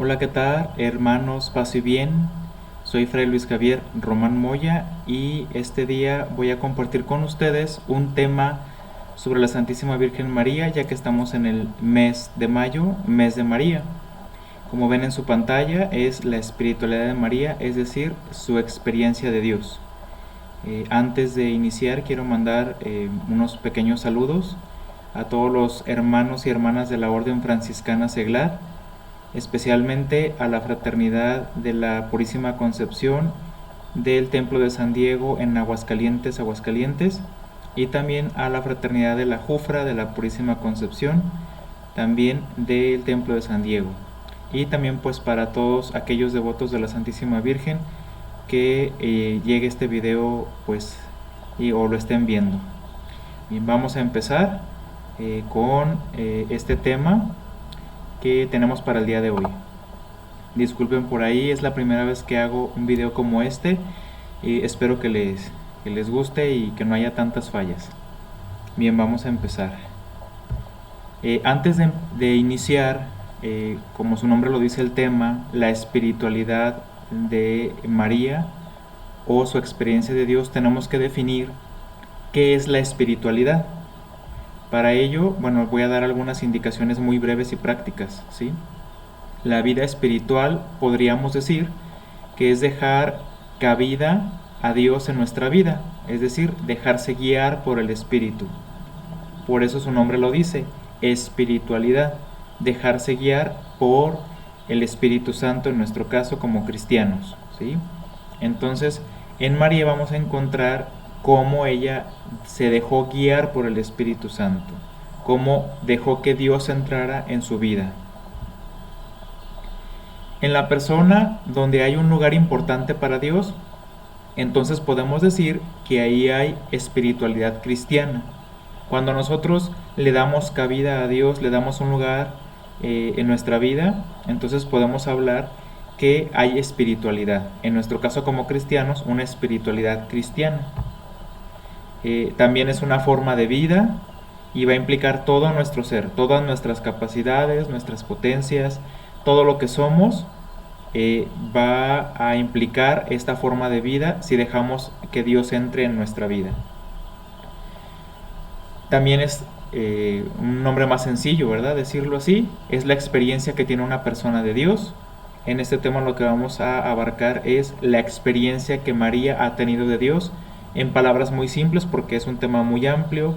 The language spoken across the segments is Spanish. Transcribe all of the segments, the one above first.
Hola, ¿qué tal, hermanos? Paz y bien. Soy Fray Luis Javier Román Moya y este día voy a compartir con ustedes un tema sobre la Santísima Virgen María, ya que estamos en el mes de mayo, mes de María. Como ven en su pantalla, es la espiritualidad de María, es decir, su experiencia de Dios. Antes de iniciar, quiero mandar unos pequeños saludos a todos los hermanos y hermanas de la Orden Franciscana Seglar, especialmente a la Fraternidad de la Purísima Concepción del Templo de San Diego en Aguascalientes, Aguascalientes, y también a la Fraternidad de la Jufra de la Purísima Concepción, también del Templo de San Diego. Y también pues para todos aquellos devotos de la Santísima Virgen que llegue este video pues o lo estén viendo. Bien, vamos a empezar con este tema que tenemos para el día de hoy. Disculpen por ahí, es la primera vez que hago un video como este y espero que les guste y que no haya tantas fallas. Bien, vamos a empezar. Antes de iniciar, como su nombre lo dice el tema, la espiritualidad de María o su experiencia de Dios, tenemos que definir qué es la espiritualidad. Para ello, bueno, voy a dar algunas indicaciones muy breves y prácticas, ¿sí? La vida espiritual podríamos decir que es dejar cabida a Dios en nuestra vida, es decir, dejarse guiar por el Espíritu. Por eso su nombre lo dice, espiritualidad, dejarse guiar por el Espíritu Santo en nuestro caso como cristianos, ¿sí? Entonces, en María vamos a encontrar cómo ella se dejó guiar por el Espíritu Santo, cómo dejó que Dios entrara en su vida. En la persona donde hay un lugar importante para Dios, entonces podemos decir que ahí hay espiritualidad cristiana. Cuando nosotros le damos cabida a Dios, le damos un lugar en nuestra vida, entonces podemos hablar que hay espiritualidad. En nuestro caso como cristianos, una espiritualidad cristiana. También es una forma de vida y va a implicar todo nuestro ser, todas nuestras capacidades, nuestras potencias, todo lo que somos va a implicar esta forma de vida si dejamos que Dios entre en nuestra vida. También es un nombre más sencillo, ¿verdad? Decirlo así, es la experiencia que tiene una persona de Dios. En este tema lo que vamos a abarcar es la experiencia que María ha tenido de Dios, en palabras muy simples porque es un tema muy amplio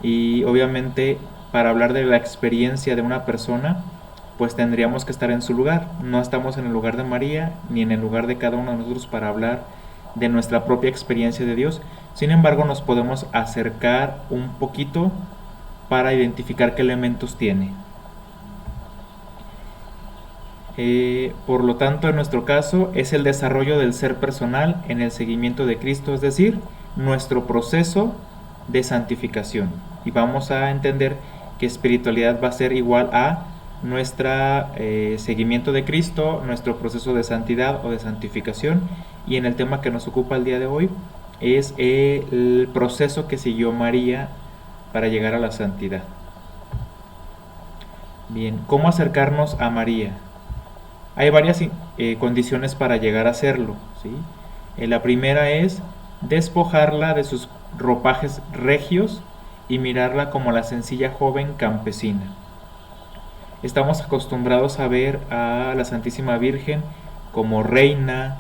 y obviamente para hablar de la experiencia de una persona pues tendríamos que estar en su lugar. No estamos en el lugar de María ni en el lugar de cada uno de nosotros para hablar de nuestra propia experiencia de Dios. Sin embargo, nos podemos acercar un poquito para identificar qué elementos tiene. Por lo tanto, en nuestro caso, es el desarrollo del ser personal en el seguimiento de Cristo, es decir, nuestro proceso de santificación. Y vamos a entender que espiritualidad va a ser igual a nuestro seguimiento de Cristo, nuestro proceso de santidad o de santificación. Y en el tema que nos ocupa el día de hoy es el proceso que siguió María para llegar a la santidad. Bien, ¿cómo acercarnos a María? Hay varias condiciones para llegar a hacerlo, ¿sí? La primera es despojarla de sus ropajes regios y mirarla como la sencilla joven campesina. Estamos acostumbrados a ver a la Santísima Virgen como reina,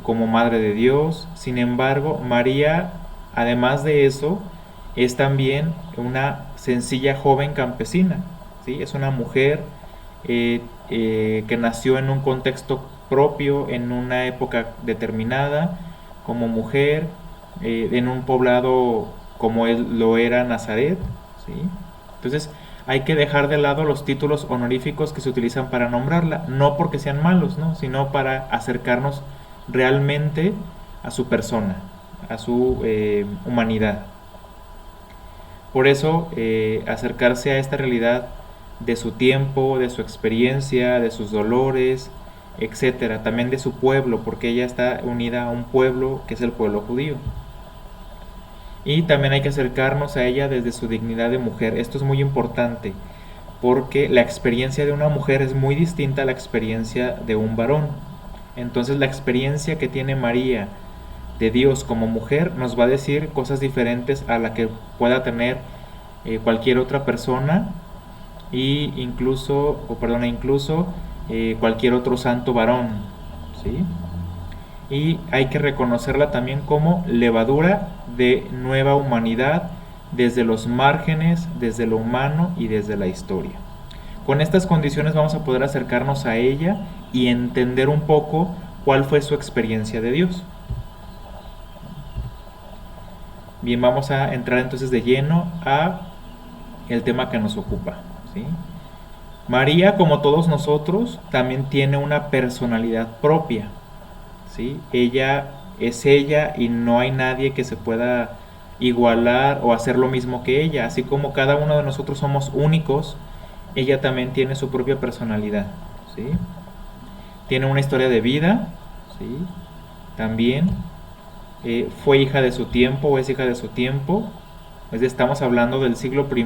como Madre de Dios. Sin embargo, María, además de eso, es también una sencilla joven campesina, ¿sí? Es una mujer que nació en un contexto propio, en una época determinada, como mujer, en un poblado como lo era Nazaret, ¿sí? Entonces hay que dejar de lado los títulos honoríficos que se utilizan para nombrarla, no porque sean malos, ¿no? Sino para acercarnos realmente a su persona, a su humanidad. Por eso, acercarse a esta realidad de su tiempo, de su experiencia, de sus dolores, etcétera, también de su pueblo, porque ella está unida a un pueblo que es el pueblo judío. Y también hay que acercarnos a ella desde su dignidad de mujer. Esto es muy importante, porque la experiencia de una mujer es muy distinta a la experiencia de un varón. Entonces la experiencia que tiene María de Dios como mujer nos va a decir cosas diferentes a la que pueda tener cualquier otra persona y incluso, cualquier otro santo varón, ¿sí? Y hay que reconocerla también como levadura de nueva humanidad desde los márgenes, desde lo humano y desde la historia. Con estas condiciones vamos a poder acercarnos a ella y entender un poco cuál fue su experiencia de Dios. Bien, vamos a entrar entonces de lleno a el tema que nos ocupa, ¿sí? María, como todos nosotros, también tiene una personalidad propia, ¿sí? Ella es ella y no hay nadie que se pueda igualar o hacer lo mismo que ella. Así como cada uno de nosotros somos únicos, ella también tiene su propia personalidad, ¿sí? Tiene una historia de vida, ¿sí? También fue hija de su tiempo o es hija de su tiempo. Estamos hablando del siglo I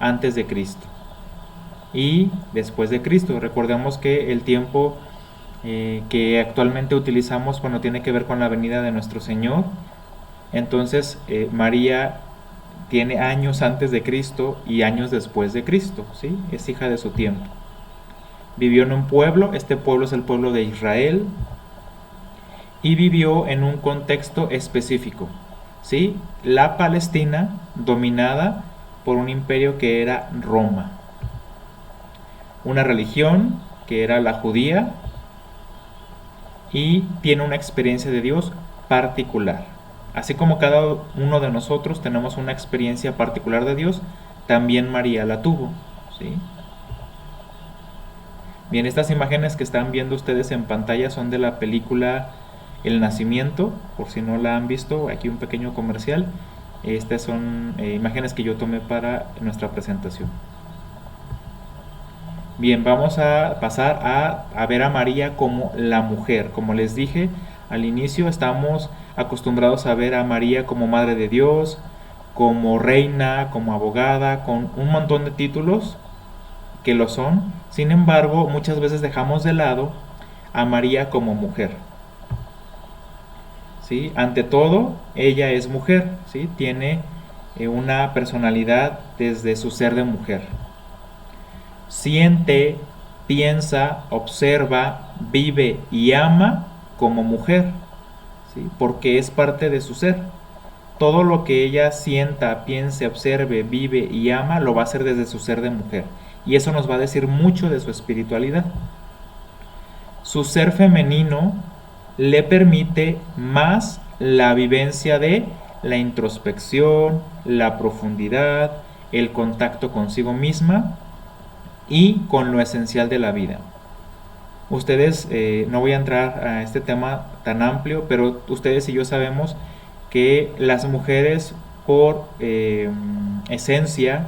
antes de Cristo y después de Cristo. Recordemos que el tiempo que actualmente utilizamos, bueno, tiene que ver con la venida de nuestro Señor. Entonces María tiene años antes de Cristo y años después de Cristo, ¿sí? Es hija de su tiempo. Vivió en un pueblo, este pueblo es el pueblo de Israel, y vivió en un contexto específico, ¿sí? La Palestina dominada por un imperio que era Roma, una religión que era la judía, y tiene una experiencia de Dios particular. Así como cada uno de nosotros tenemos una experiencia particular de Dios, también María la tuvo, ¿sí? Bien, estas imágenes que están viendo ustedes en pantalla son de la película El Nacimiento, por si no la han visto, aquí un pequeño comercial. Estas son imágenes que yo tomé para nuestra presentación. Bien, vamos a pasar a ver a María como la mujer. Como les dije al inicio, estamos acostumbrados a ver a María como Madre de Dios, como reina, como abogada, con un montón de títulos que lo son. Sin embargo, muchas veces dejamos de lado a María como mujer, ¿sí? Ante todo, ella es mujer, ¿sí? Tiene una personalidad desde su ser de mujer. Siente, piensa, observa, vive y ama como mujer, ¿sí? Porque es parte de su ser. Todo lo que ella sienta, piense, observe, vive y ama lo va a hacer desde su ser de mujer. Y eso nos va a decir mucho de su espiritualidad. Su ser femenino le permite más la vivencia de la introspección, la profundidad, el contacto consigo misma y con lo esencial de la vida. Ustedes, no voy a entrar a este tema tan amplio, pero ustedes y yo sabemos que las mujeres por esencia,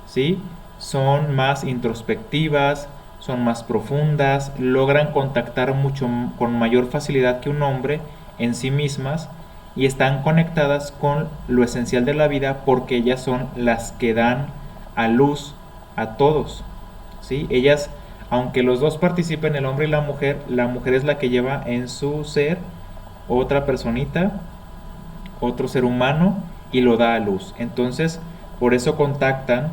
¿sí?, son más introspectivas, son más profundas, logran contactar mucho con mayor facilidad que un hombre en sí mismas y están conectadas con lo esencial de la vida porque ellas son las que dan a luz a todos, ¿sí? Ellas, aunque los dos participen, el hombre y la mujer es la que lleva en su ser otra personita, otro ser humano, y lo da a luz. Entonces, por eso contactan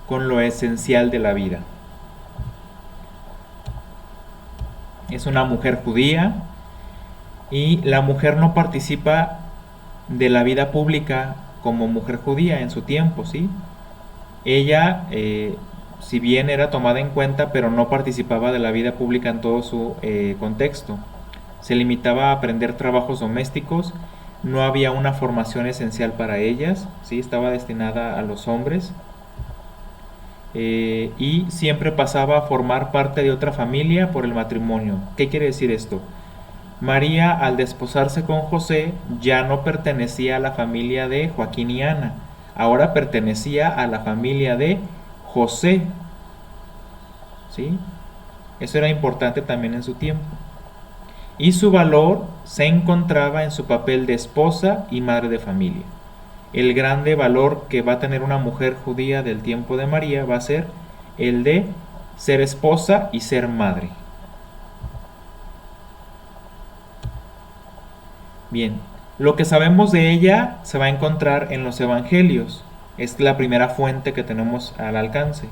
con lo esencial de la vida. Es una mujer judía y la mujer no participa de la vida pública como mujer judía en su tiempo, ¿sí? Ella, si bien era tomada en cuenta, pero no participaba de la vida pública en todo su contexto. Se limitaba a aprender trabajos domésticos, no había una formación esencial para ellas, ¿sí? Estaba destinada a los hombres. Y siempre pasaba a formar parte de otra familia por el matrimonio. ¿Qué quiere decir esto? María, al desposarse con José, ya no pertenecía a la familia de Joaquín y Ana, ahora pertenecía a la familia de José, ¿sí? Eso era importante también en su tiempo. Y su valor se encontraba en su papel de esposa y madre de familia. El grande valor que va a tener una mujer judía del tiempo de María va a ser el de ser esposa y ser madre. Bien, lo que sabemos de ella se va a encontrar en los evangelios. Es la primera fuente que tenemos al alcance.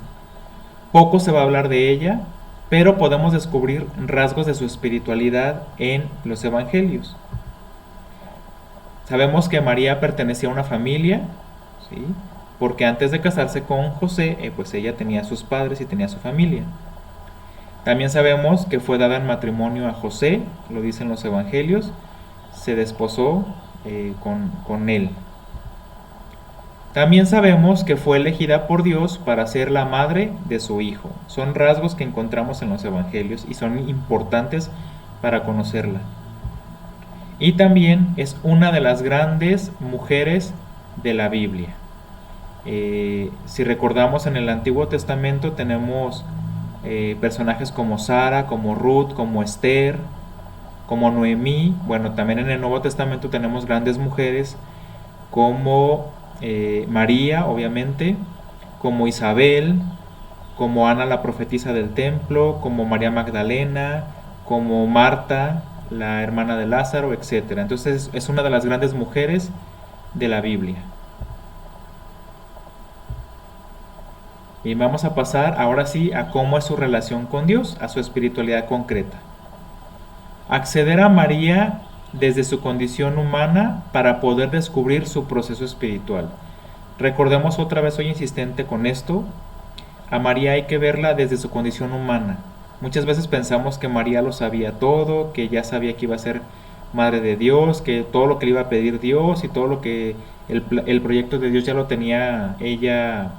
Poco se va a hablar de ella, pero podemos descubrir rasgos de su espiritualidad en los evangelios. Sabemos que María pertenecía a una familia, ¿sí? Porque antes de casarse con José, pues ella tenía sus padres y tenía su familia. También sabemos que fue dada en matrimonio a José, lo dicen los evangelios, se desposó con él. También sabemos que fue elegida por Dios para ser la madre de su hijo. Son rasgos que encontramos en los evangelios y son importantes para conocerla. Y también es una de las grandes mujeres de la Biblia. Si recordamos, en el Antiguo Testamento tenemos personajes como Sara, como Ruth, como Esther, como Noemí. Bueno, también en el Nuevo Testamento tenemos grandes mujeres como María, obviamente, como Isabel, como Ana la profetisa del templo, como María Magdalena, como Marta, la hermana de Lázaro, etc. Entonces es una de las grandes mujeres de la Biblia. Y vamos a pasar ahora sí a cómo es su relación con Dios, a su espiritualidad concreta. Acceder a María desde su condición humana para poder descubrir su proceso espiritual. Recordemos otra vez, soy insistente con esto, a María hay que verla desde su condición humana. Muchas veces pensamos que María lo sabía todo, que ya sabía que iba a ser madre de Dios, que todo lo que le iba a pedir Dios y todo lo que el proyecto de Dios ya lo tenía ella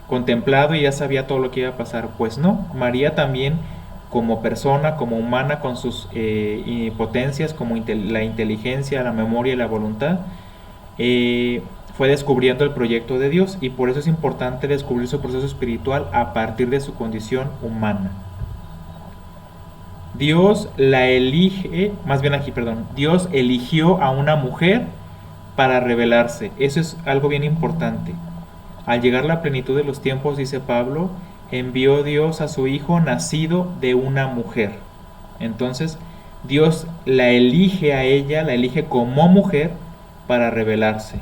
contemplado y ya sabía todo lo que iba a pasar. Pues no, María también como persona, como humana, con sus potencias, como la inteligencia, la memoria y la voluntad, fue descubriendo el proyecto de Dios, y por eso es importante descubrir su proceso espiritual a partir de su condición humana. Dios la elige, más bien aquí, perdón, Dios eligió a una mujer para revelarse. Eso es algo bien importante. Al llegar la plenitud de los tiempos, dice Pablo, envió Dios a su Hijo nacido de una mujer. Entonces, Dios la elige a ella, la elige como mujer para revelarse.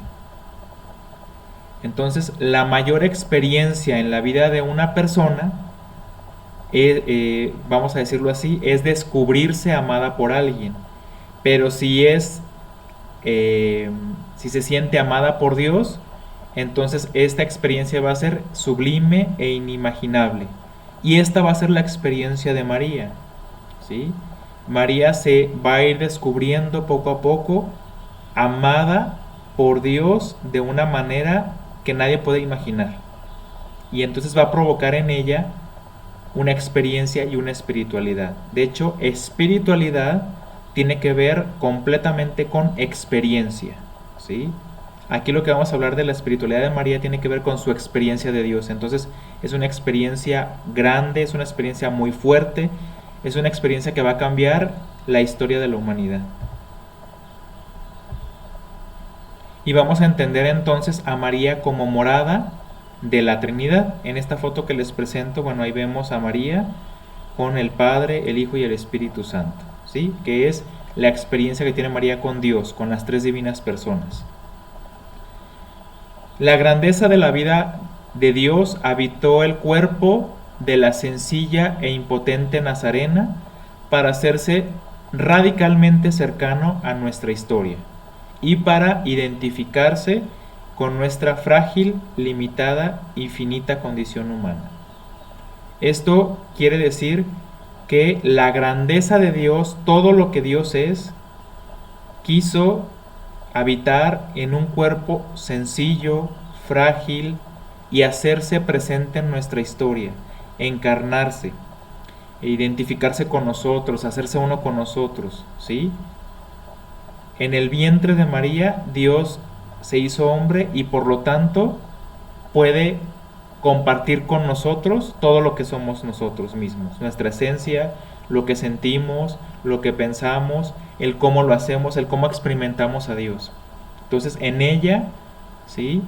Entonces, la mayor experiencia en la vida de una persona, vamos a decirlo así, es descubrirse amada por alguien. Pero si se siente amada por Dios, entonces esta experiencia va a ser sublime e inimaginable. Y esta va a ser la experiencia de María, ¿sí? María se va a ir descubriendo poco a poco amada por Dios de una manera que nadie puede imaginar. Y entonces va a provocar en ella una experiencia y una espiritualidad. De hecho, espiritualidad tiene que ver completamente con experiencia, ¿sí? Aquí lo que vamos a hablar de la espiritualidad de María tiene que ver con su experiencia de Dios. Entonces es una experiencia grande, es una experiencia muy fuerte, es una experiencia que va a cambiar la historia de la humanidad. Y vamos a entender entonces a María como morada de la Trinidad. En esta foto que les presento, bueno, ahí vemos a María con el Padre, el Hijo y el Espíritu Santo, ¿sí? Que es la experiencia que tiene María con Dios, con las tres divinas personas. La grandeza de la vida de Dios habitó el cuerpo de la sencilla e impotente Nazarena para hacerse radicalmente cercano a nuestra historia y para identificarse con nuestra frágil, limitada y finita condición humana. Esto quiere decir que la grandeza de Dios, todo lo que Dios es, quiso habitar en un cuerpo sencillo, frágil y hacerse presente en nuestra historia, encarnarse, identificarse con nosotros, hacerse uno con nosotros, ¿sí? En el vientre de María, Dios se hizo hombre y por lo tanto puede compartir con nosotros todo lo que somos nosotros mismos, nuestra esencia, lo que sentimos, lo que pensamos, el cómo lo hacemos, el cómo experimentamos a Dios. Entonces en ella, ¿sí?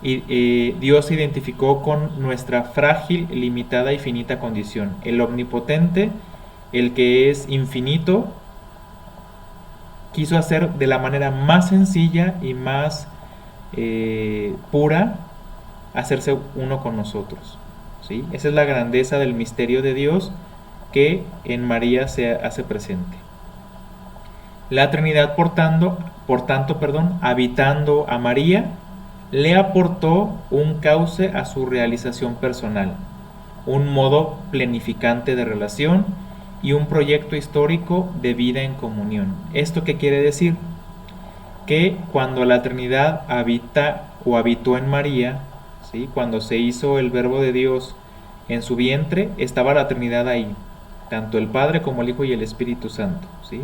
Y Dios se identificó con nuestra frágil, limitada y finita condición. El omnipotente, el que es infinito, quiso hacer de la manera más sencilla y más pura, hacerse uno con nosotros, ¿sí? Esa es la grandeza del misterio de Dios que en María se hace presente. La Trinidad, por tanto, habitando a María, le aportó un cauce a su realización personal, un modo planificante de relación y un proyecto histórico de vida en comunión. ¿Esto qué quiere decir? Que cuando la Trinidad habita o habitó en María, ¿sí? Cuando se hizo el Verbo de Dios en su vientre, estaba la Trinidad ahí, tanto el Padre como el Hijo y el Espíritu Santo, ¿sí?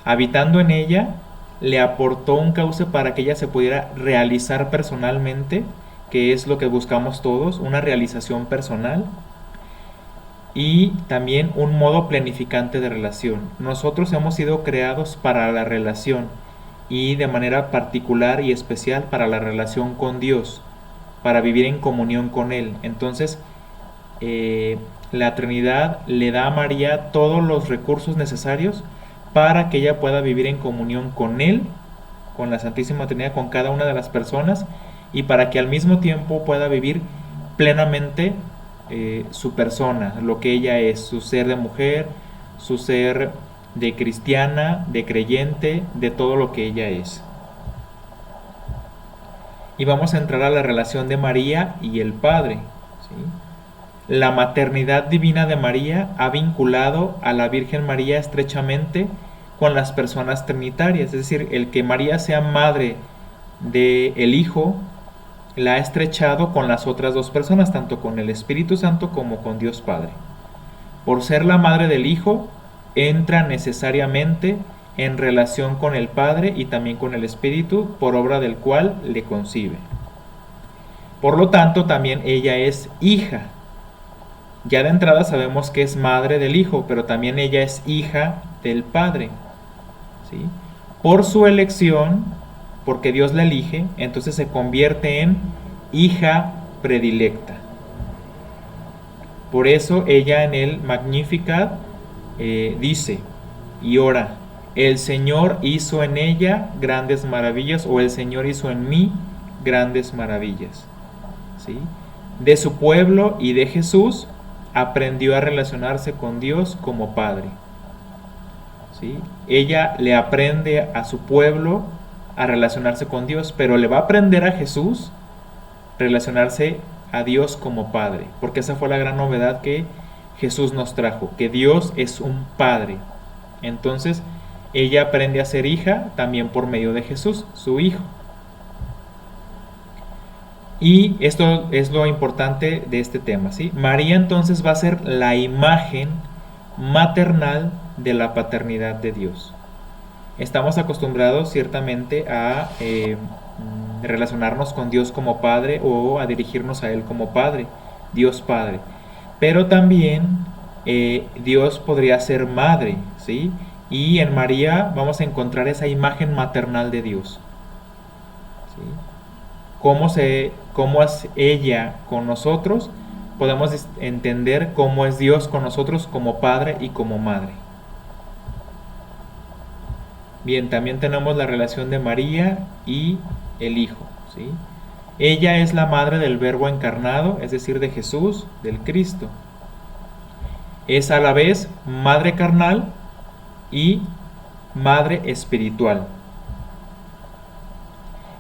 Habitando en ella, le aportó un cauce para que ella se pudiera realizar personalmente, que es lo que buscamos todos, una realización personal, y también un modo planificante de relación. Nosotros hemos sido creados para la relación y de manera particular y especial para la relación con Dios, para vivir en comunión con Él. Entonces, la Trinidad le da a María todos los recursos necesarios para que ella pueda vivir en comunión con Él, con la Santísima Trinidad, con cada una de las personas, y para que al mismo tiempo pueda vivir plenamente su persona, lo que ella es, su ser de mujer, su ser de cristiana, de creyente, de todo lo que ella es. Y vamos a entrar a la relación de María y el Padre, ¿sí? La maternidad divina de María ha vinculado a la Virgen María estrechamente con las personas trinitarias, es decir, el que María sea madre del Hijo la ha estrechado con las otras dos personas, tanto con el Espíritu Santo como con Dios Padre. Por ser la madre del Hijo, entra necesariamente en relación con el Padre y también con el Espíritu, por obra del cual le concibe. Por lo tanto, también ella es hija. Ya de entrada sabemos que es madre del Hijo, pero también ella es hija del Padre, ¿sí? Por su elección, porque Dios la elige, entonces se convierte en hija predilecta. Por eso ella en el Magnificat dice y ora: el Señor hizo en ella grandes maravillas, o el Señor hizo en mí grandes maravillas, ¿sí? De su pueblo y de Jesús aprendió a relacionarse con Dios como Padre, ¿sí? Ella le aprende a su pueblo a relacionarse con Dios, pero le va a aprender a Jesús relacionarse a Dios como Padre, porque esa fue la gran novedad que Jesús nos trajo, que Dios es un Padre. Entonces ella aprende a ser hija también por medio de Jesús, su Hijo. Y esto es lo importante de este tema, ¿sí? María entonces va a ser la imagen maternal de la paternidad de Dios. Estamos acostumbrados ciertamente a relacionarnos con Dios como Padre, o a dirigirnos a Él como Padre, Dios Padre. Pero también Dios podría ser madre, ¿sí? Y en María vamos a encontrar esa imagen maternal de Dios, ¿sí? Cómo es ella con nosotros, podemos entender cómo es Dios con nosotros como Padre y como Madre. Bien, también tenemos la relación de María y el Hijo, ¿sí? Ella es la madre del Verbo encarnado, es decir, de Jesús, del Cristo. Es a la vez madre carnal y madre espiritual.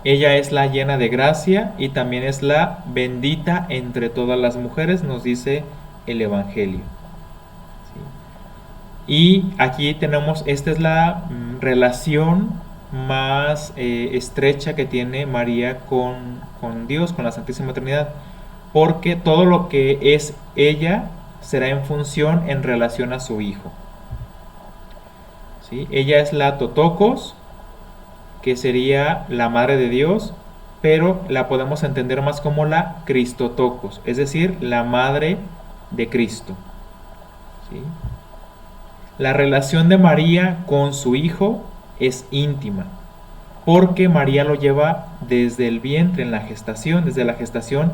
Ella es la llena de gracia y también es la bendita entre todas las mujeres, nos dice el Evangelio, ¿sí? Y aquí tenemos, esta es la relación más estrecha que tiene María con Dios, con la Santísima Trinidad, porque todo lo que es ella será en función, en relación a su Hijo, ¿sí? Ella es la Totokos, que sería la Madre de Dios, pero la podemos entender más como la Cristotokos, es decir, la Madre de Cristo, ¿sí? La relación de María con su Hijo es íntima. porque María lo lleva desde el vientre, en la gestación. Desde la gestación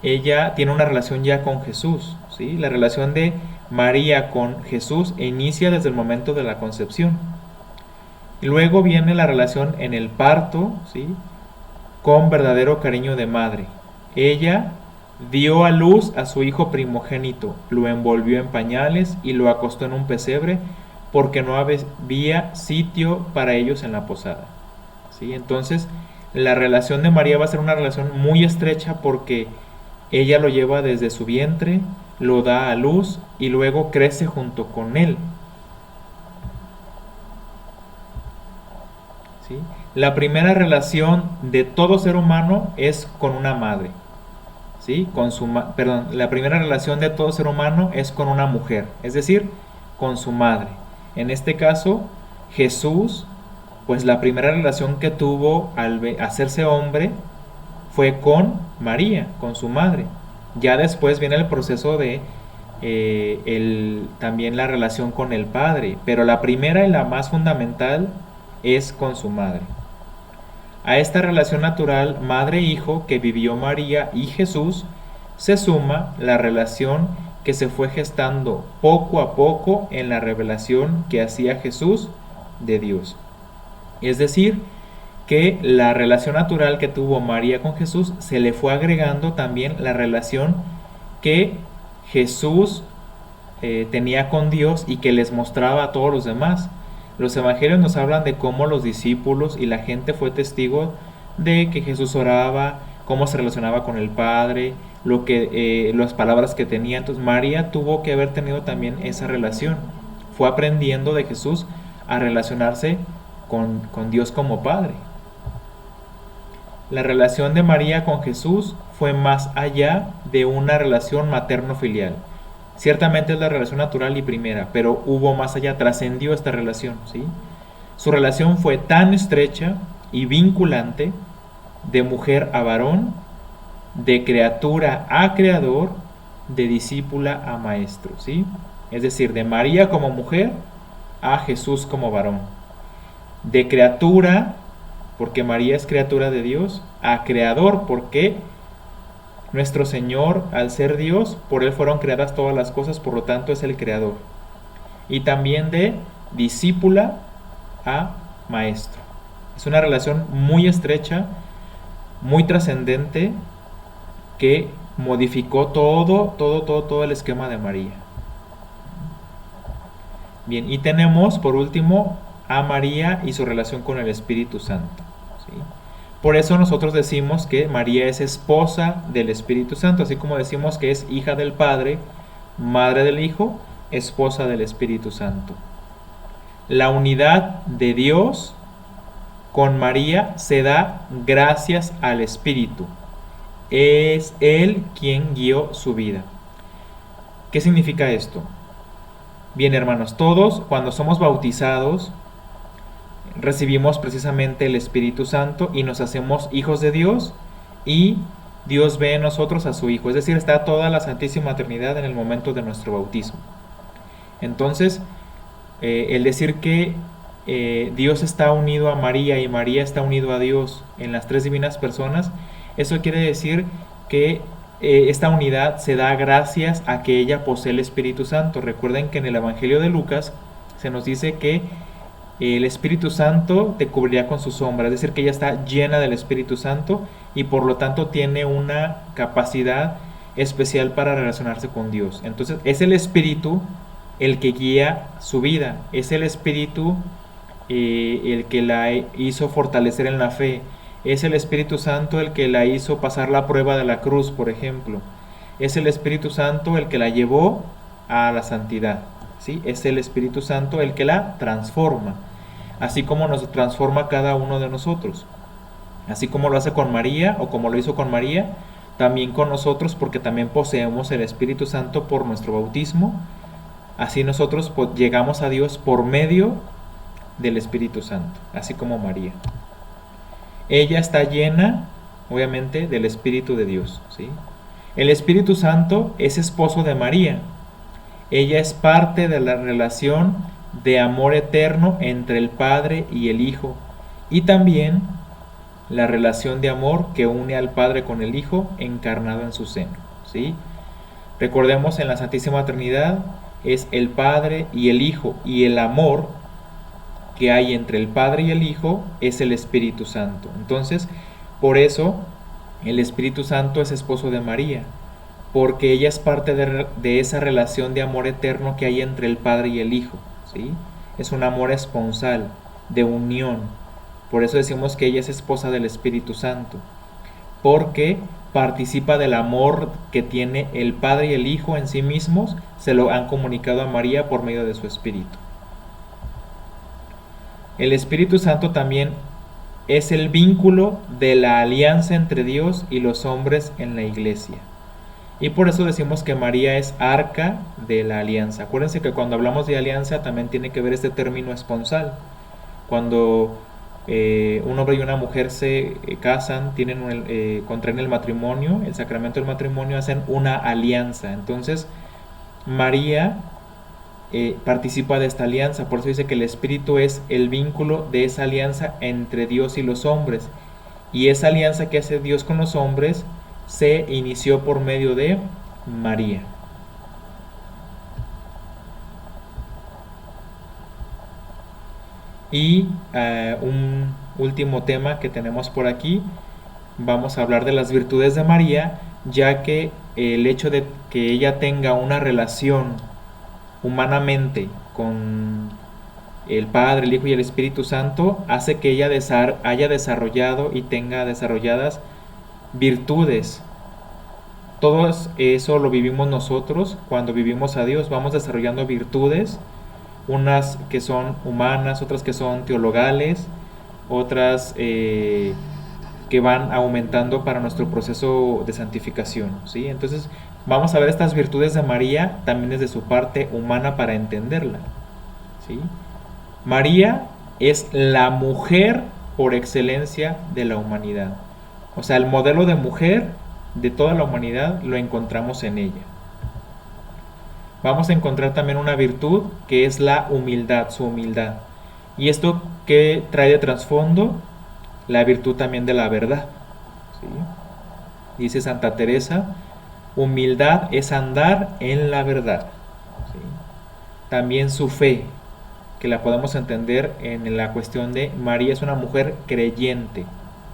ella tiene una relación ya con Jesús, ¿sí? La relación de María con Jesús inicia desde el momento de la concepción. Y luego viene la relación en el parto, ¿sí? Con verdadero cariño de madre. Ella dio a luz a su hijo primogénito, lo envolvió en pañales y lo acostó en un pesebre porque no había sitio para ellos en la posada. ¿Sí? Entonces, la relación de María va a ser una relación muy estrecha porque ella lo lleva desde su vientre, lo da a luz y luego crece junto con él. ¿Sí? La primera relación de todo ser humano es con una madre. ¿Sí? La primera relación de todo ser humano es con una mujer, es decir, con su madre. En este caso, Jesús, pues la primera relación que tuvo al hacerse hombre fue con María, con su madre. Ya después viene el proceso de también la relación con el Padre, pero la primera y la más fundamental es con su madre. A esta relación natural madre-hijo que vivió María y Jesús se suma la relación que se fue gestando poco a poco en la revelación que hacía Jesús de Dios. Es decir, que la relación natural que tuvo María con Jesús se le fue agregando también la relación que Jesús tenía con Dios y que les mostraba a todos los demás. Los evangelios nos hablan de cómo los discípulos y la gente fue testigo de que Jesús oraba, cómo se relacionaba con el Padre, las palabras que tenía. Entonces María tuvo que haber tenido también esa relación. Fue aprendiendo de Jesús a relacionarse con Dios como Padre. La relación de María con Jesús fue más allá de una relación materno-filial. Ciertamente es la relación natural y primera, pero hubo más allá, trascendió esta relación, ¿sí? Su relación fue tan estrecha y vinculante, de mujer a varón, de criatura a creador, de discípula a maestro, ¿sí? Es decir, de María como mujer a Jesús como varón. De criatura, porque María es criatura de Dios, a creador, porque nuestro Señor, al ser Dios, por Él fueron creadas todas las cosas, por lo tanto es el creador. Y también de discípula a maestro. Es una relación muy estrecha, muy trascendente, que modificó todo el esquema de María. Bien, y tenemos por último a María y su relación con el Espíritu Santo, ¿sí? Por eso nosotros decimos que María es esposa del Espíritu Santo, así como decimos que es hija del Padre, madre del Hijo, esposa del Espíritu Santo. La unidad de Dios con María se da gracias al Espíritu. Es Él quien guió su vida. ¿Qué significa esto? Bien, hermanos, todos cuando somos bautizados recibimos precisamente el Espíritu Santo y nos hacemos hijos de Dios, y Dios ve en nosotros a su Hijo, es decir, está toda la Santísima Trinidad en el momento de nuestro bautismo. Entonces, el decir que Dios está unido a María y María está unido a Dios en las tres divinas personas, eso quiere decir que esta unidad se da gracias a que ella posee el Espíritu Santo. Recuerden que en el Evangelio de Lucas se nos dice que el Espíritu Santo te cubrirá con su sombra, es decir, que ella está llena del Espíritu Santo y por lo tanto tiene una capacidad especial para relacionarse con Dios. Entonces es el Espíritu el que guía su vida, es el Espíritu el que la hizo fortalecer en la fe, es el Espíritu Santo el que la hizo pasar la prueba de la cruz, por ejemplo. Es el Espíritu Santo el que la llevó a la santidad, ¿sí? Es el Espíritu Santo el que la transforma, así como nos transforma cada uno de nosotros. Así como lo hace con María, o como lo hizo con María, también con nosotros, porque también poseemos el Espíritu Santo por nuestro bautismo. Así nosotros llegamos a Dios por medio del Espíritu Santo, así como María. Ella está llena, obviamente, del Espíritu de Dios, ¿sí? El Espíritu Santo es esposo de María. Ella es parte de la relación de amor eterno entre el Padre y el Hijo, y también la relación de amor que une al Padre con el Hijo encarnado en su seno, ¿sí? Recordemos, en la Santísima Trinidad es el Padre y el Hijo, y el amor que hay entre el Padre y el Hijo es el Espíritu Santo. Entonces, por eso el Espíritu Santo es esposo de María, porque ella es parte de esa relación de amor eterno que hay entre el Padre y el Hijo, ¿sí? Es un amor esponsal, de unión. Por eso decimos que ella es esposa del Espíritu Santo, porque participa del amor que tiene el Padre y el Hijo en sí mismos, se lo han comunicado a María por medio de su Espíritu. El Espíritu Santo también es el vínculo de la alianza entre Dios y los hombres en la iglesia. Y por eso decimos que María es arca de la alianza. Acuérdense que cuando hablamos de alianza también tiene que ver este término esponsal. Cuando un hombre y una mujer se casan, contraen el matrimonio, el sacramento del matrimonio, hacen una alianza. Entonces María participa de esta alianza. Por eso dice que el Espíritu es el vínculo de esa alianza entre Dios y los hombres. Y esa alianza que hace Dios con los hombres se inició por medio de María. Y un último tema que tenemos por aquí, vamos a hablar de las virtudes de María, ya que el hecho de que ella tenga una relación humanamente con el Padre, el Hijo y el Espíritu Santo hace que ella haya desarrollado y tenga desarrolladas virtudes. Todo eso lo vivimos nosotros cuando vivimos a Dios. Vamos desarrollando virtudes, unas que son humanas, otras que son teologales, otras que van aumentando para nuestro proceso de santificación, ¿sí? Entonces vamos a ver estas virtudes de María también desde su parte humana para entenderla, ¿sí? María es la mujer por excelencia de la humanidad. O sea, el modelo de mujer de toda la humanidad lo encontramos en ella. Vamos a encontrar también una virtud que es la humildad, su humildad. ¿Y esto qué trae de trasfondo? La virtud también de la verdad, ¿sí? Dice Santa Teresa, humildad es andar en la verdad, ¿sí? También su fe, que la podemos entender en la cuestión de María es una mujer creyente,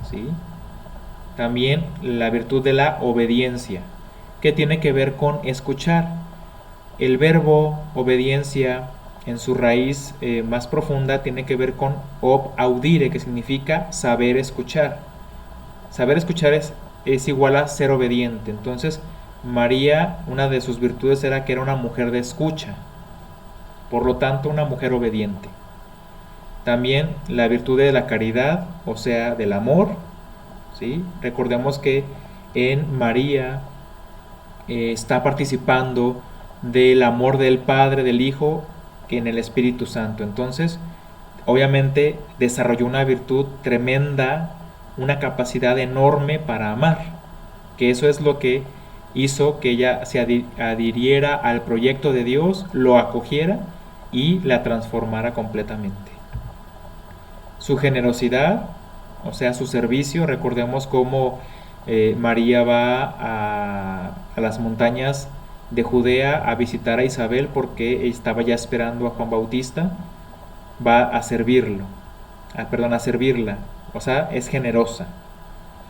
¿sí? También la virtud de la obediencia, que tiene que ver con escuchar. El verbo obediencia en su raíz más profunda tiene que ver con audire, que significa saber escuchar. Saber escuchar es igual a ser obediente. Entonces María, una de sus virtudes era que era una mujer de escucha, por lo tanto una mujer obediente. También la virtud de la caridad, o sea, del amor, ¿sí? Recordemos que en María está participando del amor del Padre, del Hijo, en el Espíritu Santo. Entonces, obviamente desarrolló una virtud tremenda, una capacidad enorme para amar, que eso es lo que hizo que ella se adhiriera al proyecto de Dios, lo acogiera y la transformara completamente. Su generosidad, o sea, su servicio, recordemos cómo María va a las montañas de Judea a visitar a Isabel porque estaba ya esperando a Juan Bautista, va a servirlo, a servirla, o sea, es generosa.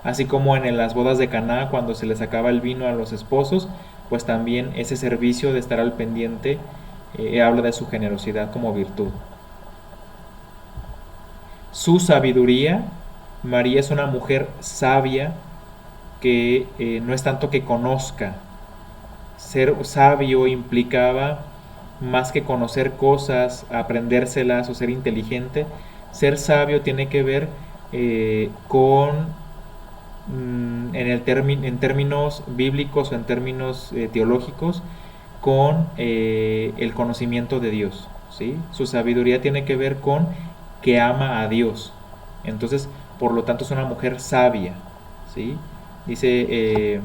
Así como en las bodas de Caná, cuando se les acaba el vino a los esposos, pues también ese servicio de estar al pendiente habla de su generosidad como virtud. Su sabiduría, María es una mujer sabia que no es tanto que conozca. Ser sabio implicaba más que conocer cosas, aprendérselas o ser inteligente. Ser sabio tiene que ver en términos bíblicos o en términos teológicos, con el conocimiento de Dios, ¿sí? Su sabiduría tiene que ver con que ama a Dios. Entonces, por lo tanto, es una mujer sabia, ¿sí? Dice,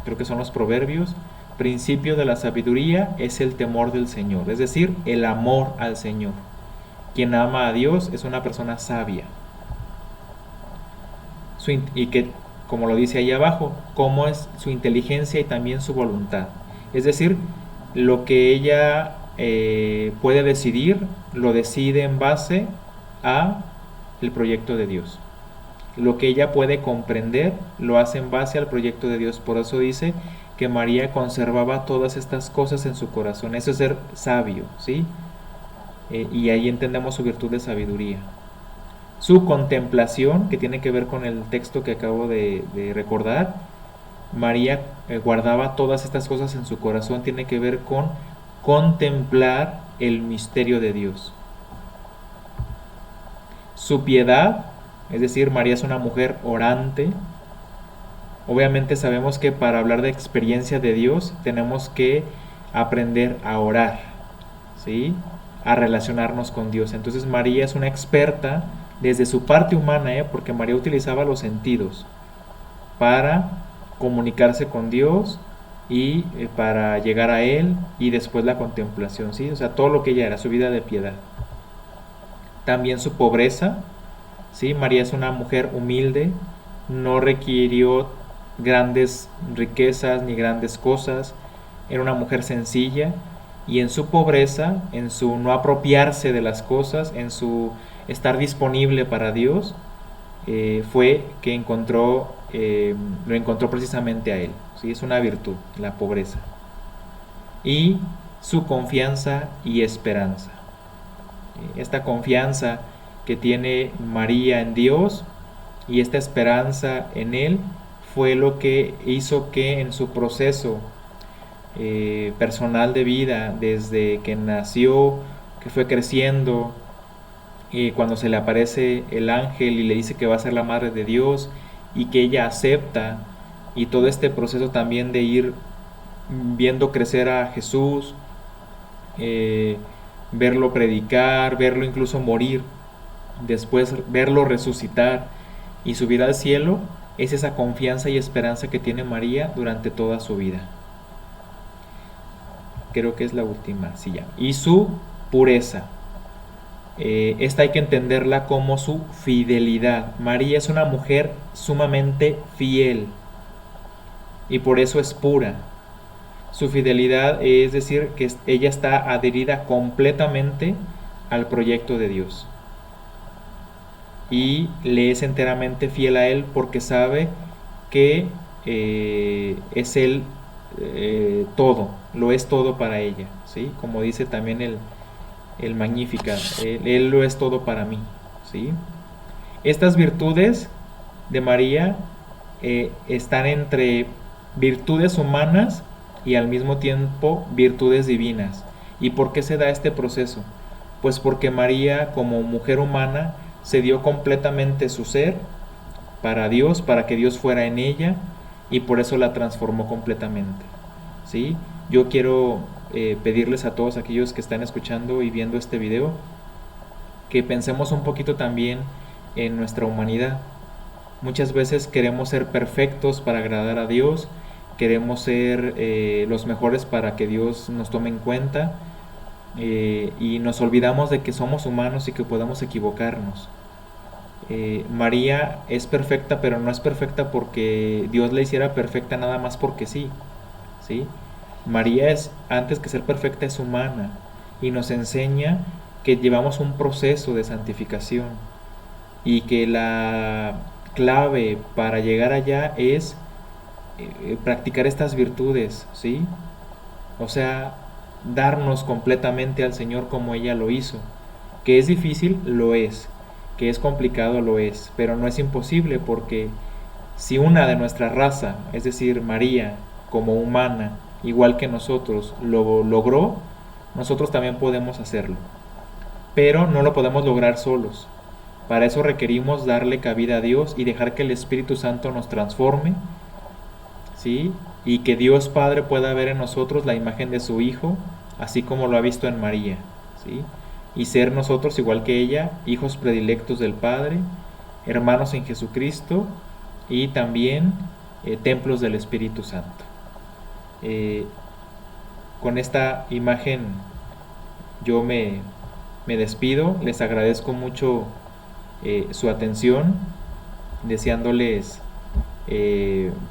creo que son los Proverbios, principio de la sabiduría es el temor del Señor, es decir, el amor al Señor. Quien ama a Dios es una persona sabia. y que, como lo dice ahí abajo, cómo es su inteligencia y también su voluntad. Es decir, lo que ella puede decidir, lo decide en base a el proyecto de Dios. Lo que ella puede comprender, lo hace en base al proyecto de Dios. Por eso dice que María conservaba todas estas cosas en su corazón. Eso es ser sabio, ¿sí? Y ahí entendemos su virtud de sabiduría. Su contemplación, que tiene que ver con el texto que acabo de recordar, María guardaba todas estas cosas en su corazón, tiene que ver con contemplar el misterio de Dios. Su piedad, es decir, María es una mujer orante. Obviamente sabemos que para hablar de experiencia de Dios tenemos que aprender a orar, ¿sí? A relacionarnos con Dios. Entonces María es una experta desde su parte humana, porque María utilizaba los sentidos para comunicarse con Dios y para llegar a Él, y después la contemplación, ¿sí? O sea, todo lo que ella era, su vida de piedad. También su pobreza, ¿sí? María es una mujer humilde, no requirió grandes riquezas ni grandes cosas, era una mujer sencilla, y en su pobreza, en su no apropiarse de las cosas, en su estar disponible para Dios, fue que lo encontró precisamente a Él, ¿sí? Es una virtud, la pobreza. Y su confianza y esperanza. Esta confianza que tiene María en Dios y esta esperanza en Él fue lo que hizo que en su proceso personal de vida, desde que nació, que fue creciendo, y cuando se le aparece el ángel y le dice que va a ser la madre de Dios y que ella acepta, y todo este proceso también de ir viendo crecer a Jesús, verlo predicar, verlo incluso morir, después verlo resucitar y subir al cielo, es esa confianza y esperanza que tiene María durante toda su vida. Creo que es la última, sí, ya. Y su pureza. Esta hay que entenderla como su fidelidad. María es una mujer sumamente fiel y por eso es pura. Su fidelidad es decir que ella está adherida completamente al proyecto de Dios y le es enteramente fiel a Él porque sabe que es Él todo, lo es todo para ella, ¿sí? Como dice también el Magnificat, él lo es todo para mí, ¿sí? Estas virtudes de María están entre virtudes humanas y al mismo tiempo virtudes divinas. ¿Y por qué se da este proceso? Pues porque María, como mujer humana, se dio completamente su ser para Dios, para que Dios fuera en ella, y por eso la transformó completamente, ¿sí? Yo quiero pedirles a todos aquellos que están escuchando y viendo este video que pensemos un poquito también en nuestra humanidad. Muchas veces queremos ser perfectos para agradar a Dios, queremos ser los mejores para que Dios nos tome en cuenta, y nos olvidamos de que somos humanos y que podemos equivocarnos. María es perfecta, pero no es perfecta porque Dios la hiciera perfecta nada más porque sí, ¿sí? María es, antes que ser perfecta, es humana y nos enseña que llevamos un proceso de santificación y que la clave para llegar allá es practicar estas virtudes, ¿sí? O sea, darnos completamente al Señor como ella lo hizo. Que es difícil, lo es. Que es complicado, lo es. Pero no es imposible porque si una de nuestra raza, es decir, María, como humana, igual que nosotros, lo logró, nosotros también podemos hacerlo. Pero no lo podemos lograr solos. Para eso requerimos darle cabida a Dios y dejar que el Espíritu Santo nos transforme, ¿sí? Y que Dios Padre pueda ver en nosotros la imagen de su Hijo, así como lo ha visto en María, ¿sí? Y ser nosotros, igual que ella, hijos predilectos del Padre, hermanos en Jesucristo y también templos del Espíritu Santo. Con esta imagen yo me despido, les agradezco mucho su atención deseándoles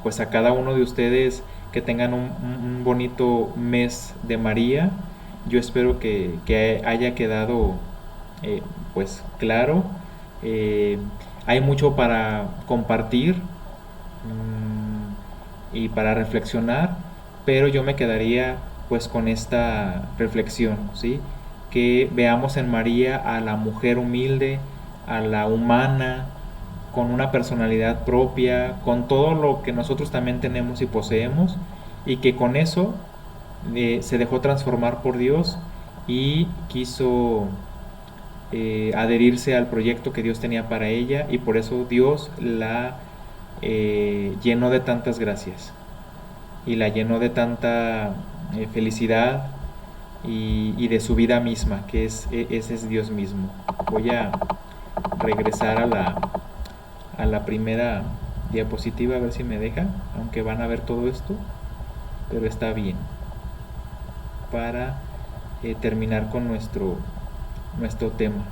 pues a cada uno de ustedes que tengan un bonito mes de María. Yo espero que haya quedado pues claro. Hay mucho para compartir y para reflexionar, pero yo me quedaría pues con esta reflexión, ¿sí? Que veamos en María a la mujer humilde, a la humana, con una personalidad propia, con todo lo que nosotros también tenemos y poseemos, y que con eso se dejó transformar por Dios y quiso adherirse al proyecto que Dios tenía para ella, y por eso Dios la llenó de tantas gracias y la llenó de tanta felicidad y de su vida misma, que ese es Dios mismo. Voy a regresar a la primera diapositiva a ver si me deja, aunque van a ver todo esto, pero está bien para terminar con nuestro tema.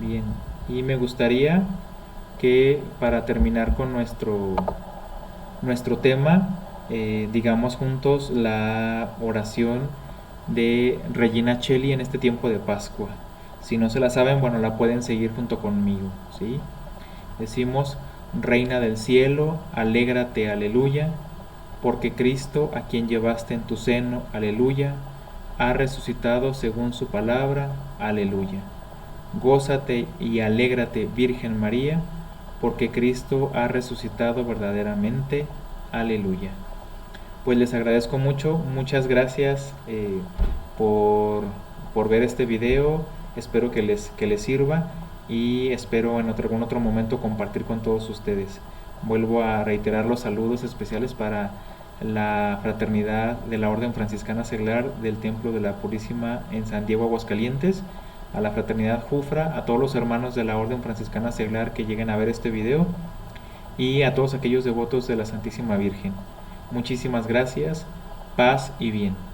Bien, y me gustaría que para terminar con nuestro tema, digamos juntos la oración de Regina Coeli en este tiempo de Pascua. Si no se la saben, bueno, la pueden seguir junto conmigo, ¿sí? Decimos: Reina del cielo, alégrate, aleluya, porque Cristo, a quien llevaste en tu seno, aleluya, ha resucitado según su palabra, aleluya. Gózate y alégrate, Virgen María, porque Cristo ha resucitado verdaderamente, aleluya. Pues les agradezco mucho, muchas gracias por ver este video, espero que les sirva y espero en algún otro momento compartir con todos ustedes. Vuelvo a reiterar los saludos especiales para la fraternidad de la Orden Franciscana Seglar del Templo de la Purísima en San Diego, Aguascalientes, a la fraternidad Jufra, a todos los hermanos de la Orden Franciscana Seglar que lleguen a ver este video y a todos aquellos devotos de la Santísima Virgen. Muchísimas gracias, paz y bien.